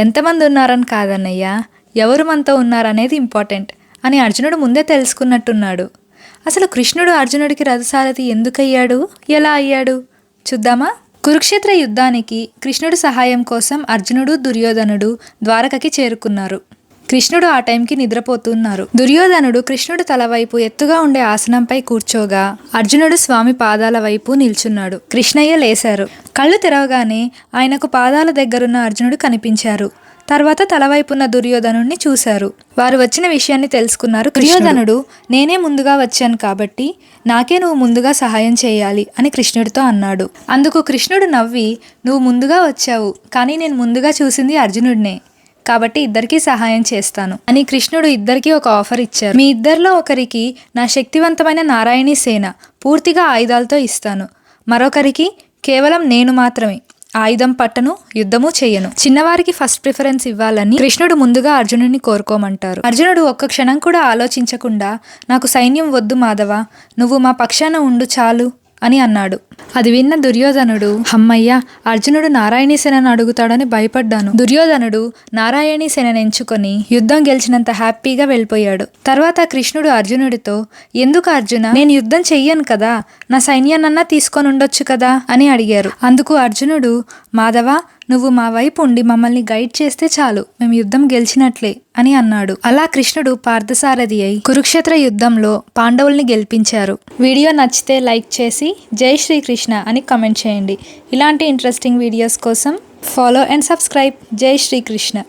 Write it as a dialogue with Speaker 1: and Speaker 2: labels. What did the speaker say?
Speaker 1: ఎంతమంది ఉన్నారని కాదన్నయ్యా, ఎవరు మనతో ఉన్నారనేది ఇంపార్టెంట్ అని అర్జునుడు ముందే తెలుసుకున్నట్టున్నాడు. అసలు కృష్ణుడు అర్జునుడికి రథసారథి ఎందుకయ్యాడు, ఎలా అయ్యాడు చూద్దామా? కురుక్షేత్ర యుద్ధానికి కృష్ణుడి సహాయం కోసం అర్జునుడు, దుర్యోధనుడు ద్వారకకి చేరుకున్నారు. కృష్ణుడు ఆ టైంకి నిద్రపోతున్నారు. దుర్యోధనుడు కృష్ణుడు తల వైపు ఎత్తుగా ఉండే ఆసనంపై కూర్చోగా అర్జునుడు స్వామి పాదాల వైపు నిల్చున్నాడు. కృష్ణయ్య లేశారు. కళ్ళు తెరవగానే ఆయనకు పాదాల దగ్గరున్న అర్జునుడు కనిపించారు. తర్వాత తలవైపున్న దుర్యోధనుడిని చూశారు. వారు వచ్చిన విషయాన్ని తెలుసుకున్నారు. దుర్యోధనుడు, నేనే ముందుగా వచ్చాను కాబట్టి నాకే నువ్వు ముందుగా సహాయం చేయాలి అని కృష్ణుడితో అన్నాడు. అందుకు కృష్ణుడు నవ్వి, నువ్వు ముందుగా వచ్చావు, కానీ నేను ముందుగా చూసింది అర్జునుడినే, కాబట్టి ఇద్దరికీ సహాయం చేస్తాను అని కృష్ణుడు ఇద్దరికీ ఒక ఆఫర్ ఇచ్చారు. మీ ఇద్దరిలో ఒకరికి నా శక్తివంతమైన నారాయణీ సేన పూర్తిగా ఆయుధాలతో ఇస్తాను, మరొకరికి కేవలం నేను మాత్రమే ఆయుధం పట్టను, యుద్ధము చెయ్యను. చిన్నవారికి ఫస్ట్ ప్రిఫరెన్స్ ఇవ్వాలని కృష్ణుడు ముందుగా అర్జునుడిని కోరుకోమంటారు. అర్జునుడు ఒక్క క్షణం కూడా ఆలోచించకుండా, నాకు సైన్యం వద్దు మాధవ, నువ్వు మా పక్షాన ఉండు చాలు అని అన్నాడు. అది విన్న దుర్యోధనుడు, అమ్మయ్య, అర్జునుడు నారాయణీ సేనను అడుగుతాడని భయపడ్డాను. దుర్యోధనుడు నారాయణీ సేనను ఎంచుకొని యుద్ధం గెలిచినంత హ్యాపీగా వెళ్ళిపోయాడు. తర్వాత కృష్ణుడు అర్జునుడితో, ఎందుకు అర్జున, నేను యుద్ధం చెయ్యను కదా, నా సైన్యాన్నన్నా తీసుకొని ఉండొచ్చు కదా అని అడిగారు. అందుకు అర్జునుడు, మాధవ, నువ్వు మా వైపు ఉండి మమ్మల్ని గైడ్ చేస్తే చాలు, మేము యుద్ధం గెలిచినట్లే అని అన్నాడు. అలా కృష్ణుడు పార్థసారథి అయి కురుక్షేత్ర యుద్ధంలో పాండవుల్ని గెలిపించారు. వీడియో నచ్చితే లైక్ చేసి జై శ్రీకృష్ణ అని కామెంట్ చేయండి. ఇలాంటి ఇంట్రెస్టింగ్ వీడియోస్ కోసం ఫాలో అండ్ సబ్స్క్రైబ్. జై శ్రీకృష్ణ.